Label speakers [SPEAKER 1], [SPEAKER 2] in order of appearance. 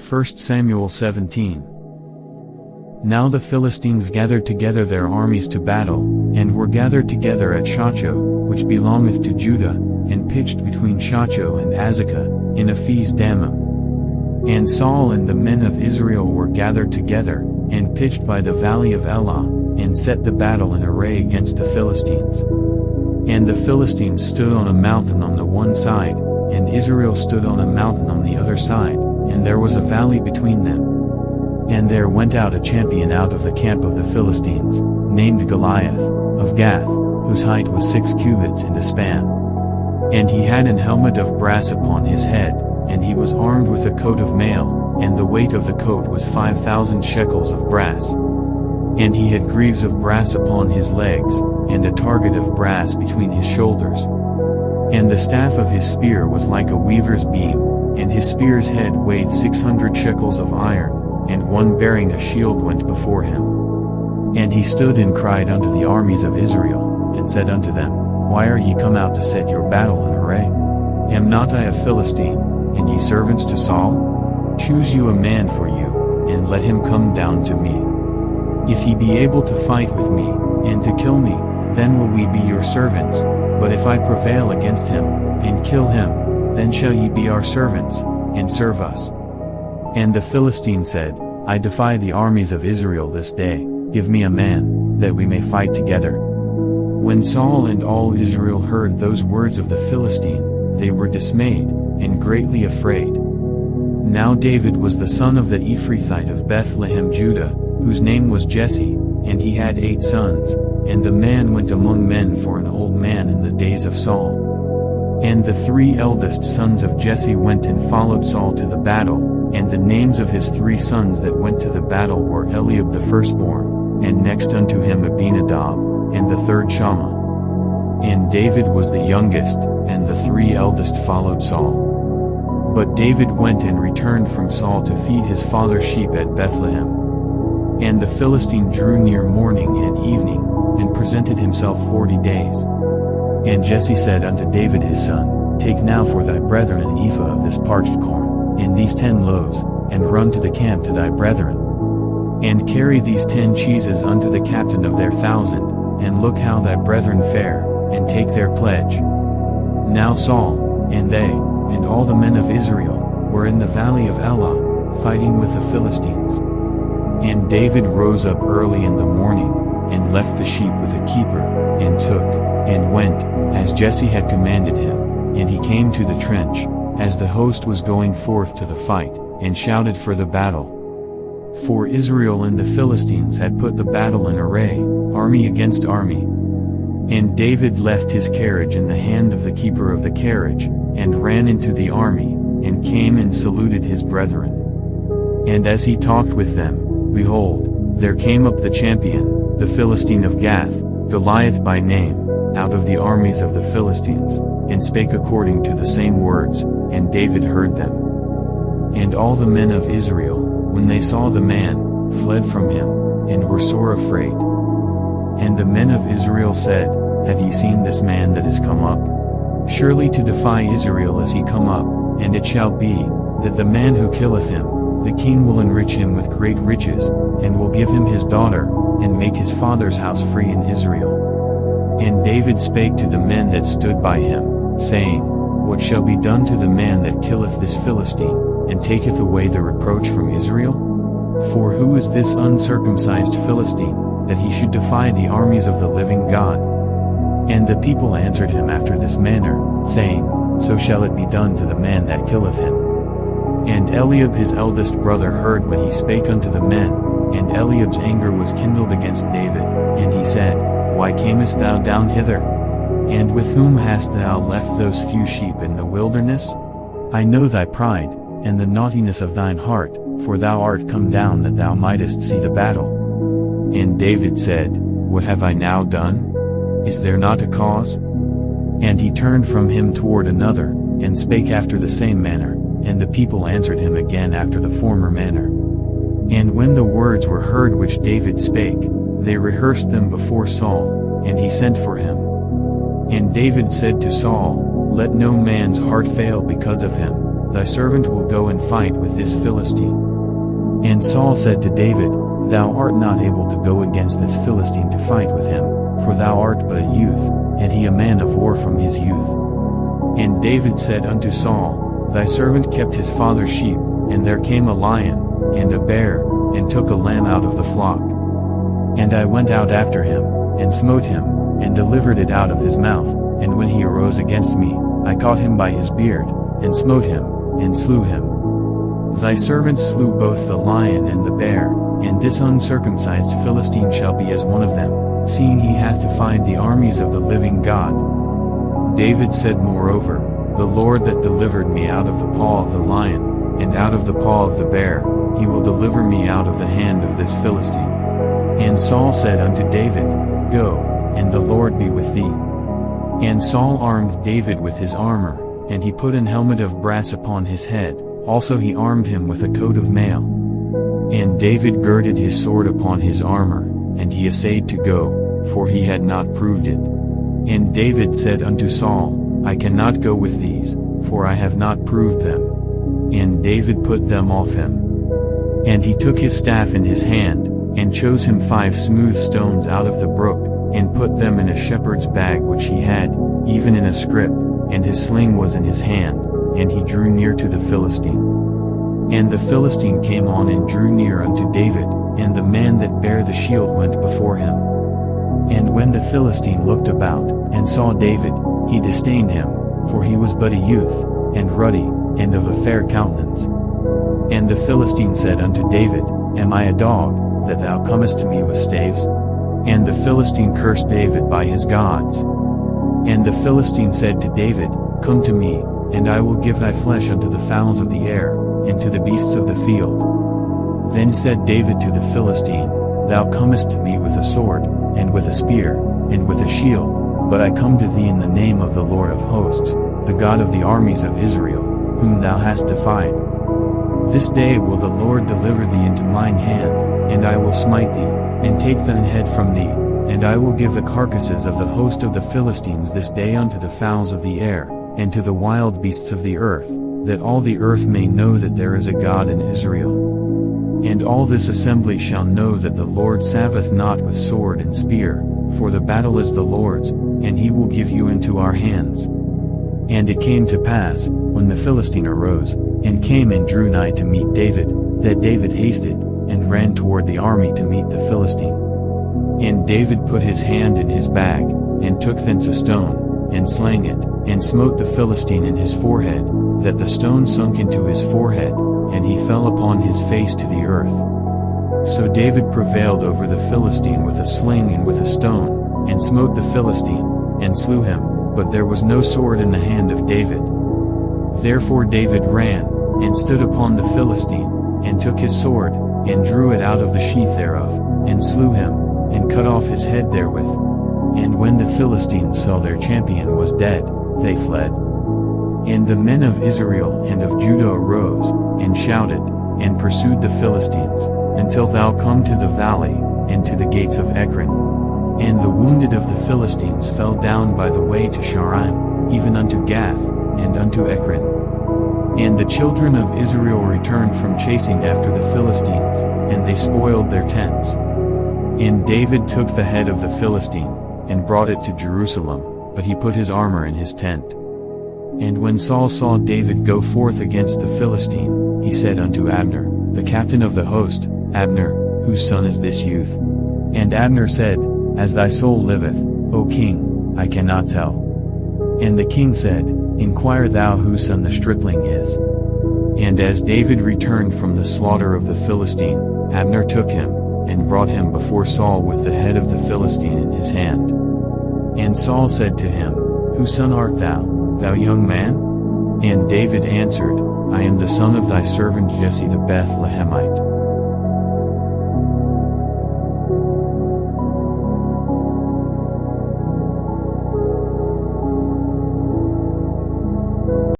[SPEAKER 1] 1 Samuel 17. Now the Philistines gathered together their armies to battle, and were gathered together at Shochoh, which belongeth to Judah, and pitched between Shochoh and Azekah, in Ephes Dammim. And Saul and the men of Israel were gathered together, and pitched by the valley of Elah, and set the battle in array against the Philistines. And the Philistines stood on a mountain on the one side, and Israel stood on a mountain on the other side, and there was a valley between them. And there went out a champion out of the camp of the Philistines, named Goliath, of Gath, whose height was 6 cubits and a span. And he had an helmet of brass upon his head, and he was armed with a coat of mail, and the weight of the coat was 5,000 shekels of brass. And he had greaves of brass upon his legs, and a target of brass between his shoulders. And the staff of his spear was like a weaver's beam, and his spear's head weighed 600 shekels of iron, and one bearing a shield went before him. And he stood and cried unto the armies of Israel, and said unto them, Why are ye come out to set your battle in array? Am not I a Philistine, and ye servants to Saul? Choose you a man for you, and let him come down to me. If he be able to fight with me, and to kill me, then will we be your servants, but if I prevail against him, and kill him, then shall ye be our servants, and serve us. And the Philistine said, I defy the armies of Israel this day, give me a man, that we may fight together. When Saul and all Israel heard those words of the Philistine, they were dismayed, and greatly afraid. Now David was the son of the Ephrathite of Bethlehem Judah, whose name was Jesse, and he had 8 sons, and the man went among men for an old man in the days of Saul. And the 3 eldest sons of Jesse went and followed Saul to the battle, and the names of his 3 sons that went to the battle were Eliab the firstborn, and next unto him Abinadab, and the third Shammah. And David was the youngest, and the 3 eldest followed Saul. But David went and returned from Saul to feed his father's sheep at Bethlehem. And the Philistine drew near morning and evening, and presented himself 40 days. And Jesse said unto David his son, Take now for thy brethren an ephah of this parched corn, and these 10 loaves, and run to the camp to thy brethren. And carry these 10 cheeses unto the captain of their 1,000, and look how thy brethren fare, and take their pledge. Now Saul, and they, and all the men of Israel, were in the valley of Elah, fighting with the Philistines. And David rose up early in the morning, and left the sheep with a keeper, and took, and went, as Jesse had commanded him, and he came to the trench, as the host was going forth to the fight, and shouted for the battle. For Israel and the Philistines had put the battle in array, army against army. And David left his carriage in the hand of the keeper of the carriage, and ran into the army, and came and saluted his brethren. And as he talked with them, behold, there came up the champion, the Philistine of Gath, Goliath by name, out of the armies of the Philistines, and spake according to the same words, and David heard them. And all the men of Israel, when they saw the man, fled from him, and were sore afraid. And the men of Israel said, Have ye seen this man that is come up? Surely to defy Israel is he come up, and it shall be, that the man who killeth him, the king will enrich him with great riches, and will give him his daughter, and make his father's house free in Israel. And David spake to the men that stood by him, saying, What shall be done to the man that killeth this Philistine, and taketh away the reproach from Israel? For who is this uncircumcised Philistine, that he should defy the armies of the living God? And the people answered him after this manner, saying, So shall it be done to the man that killeth him. And Eliab his eldest brother heard what he spake unto the men, and Eliab's anger was kindled against David, and he said, Why camest thou down hither? And with whom hast thou left those few sheep in the wilderness? I know thy pride, and the naughtiness of thine heart, for thou art come down that thou mightest see the battle. And David said, What have I now done? Is there not a cause? And he turned from him toward another, and spake after the same manner, and the people answered him again after the former manner. And when the words were heard which David spake, they rehearsed them before Saul, and he sent for him. And David said to Saul, Let no man's heart fail because of him, thy servant will go and fight with this Philistine. And Saul said to David, Thou art not able to go against this Philistine to fight with him, for thou art but a youth, and he a man of war from his youth. And David said unto Saul, Thy servant kept his father's sheep, and there came a lion, and a bear, and took a lamb out of the flock. And I went out after him, and smote him, and delivered it out of his mouth, and when he arose against me, I caught him by his beard, and smote him, and slew him. Thy servant slew both the lion and the bear, and this uncircumcised Philistine shall be as one of them, seeing he hath defied the armies of the living God. David said moreover, The Lord that delivered me out of the paw of the lion, and out of the paw of the bear, he will deliver me out of the hand of this Philistine. And Saul said unto David, Go, and the Lord be with thee. And Saul armed David with his armor, and he put an helmet of brass upon his head, also he armed him with a coat of mail. And David girded his sword upon his armor, and he essayed to go, for he had not proved it. And David said unto Saul, I cannot go with these, for I have not proved them. And David put them off him. And he took his staff in his hand, and chose him 5 smooth stones out of the brook, and put them in a shepherd's bag which he had, even in a scrip, and his sling was in his hand, and he drew near to the Philistine. And the Philistine came on and drew near unto David, and the man that bare the shield went before him. And when the Philistine looked about, and saw David, he disdained him, for he was but a youth, and ruddy, and of a fair countenance. And the Philistine said unto David, Am I a dog, that thou comest to me with staves? And the Philistine cursed David by his gods. And the Philistine said to David, Come to me, and I will give thy flesh unto the fowls of the air, and to the beasts of the field. Then said David to the Philistine, Thou comest to me with a sword, and with a spear, and with a shield, but I come to thee in the name of the Lord of hosts, the God of the armies of Israel, whom thou hast defied. This day will the Lord deliver thee into mine hand, and I will smite thee, and take thine head from thee, and I will give the carcasses of the host of the Philistines this day unto the fowls of the air, and to the wild beasts of the earth, that all the earth may know that there is a God in Israel. And all this assembly shall know that the Lord saveth not with sword and spear, for the battle is the Lord's, and he will give you into our hands. And it came to pass, when the Philistine arose, and came and drew nigh to meet David, that David hasted, and ran toward the army to meet the Philistine. And David put his hand in his bag, and took thence a stone, and slang it, and smote the Philistine in his forehead, that the stone sunk into his forehead, and he fell upon his face to the earth. So David prevailed over the Philistine with a sling and with a stone, and smote the Philistine, and slew him, but there was no sword in the hand of David. Therefore David ran, and stood upon the Philistine, and took his sword, and drew it out of the sheath thereof, and slew him, and cut off his head therewith. And when the Philistines saw their champion was dead, they fled. And the men of Israel and of Judah arose, and shouted, and pursued the Philistines, until thou come to the valley, and to the gates of Ekron. And the wounded of the Philistines fell down by the way to Shaaraim, even unto Gath, and unto Ekron. And the children of Israel returned from chasing after the Philistines, and they spoiled their tents. And David took the head of the Philistine, and brought it to Jerusalem, but he put his armor in his tent. And when Saul saw David go forth against the Philistine, he said unto Abner, the captain of the host, Abner, whose son is this youth? And Abner said, As thy soul liveth, O king, I cannot tell. And the king said, Inquire thou whose son the stripling is. And as David returned from the slaughter of the Philistine, Abner took him, and brought him before Saul with the head of the Philistine in his hand. And Saul said to him, Whose son art thou, thou young man? And David answered, I am the son of thy servant Jesse the Bethlehemite.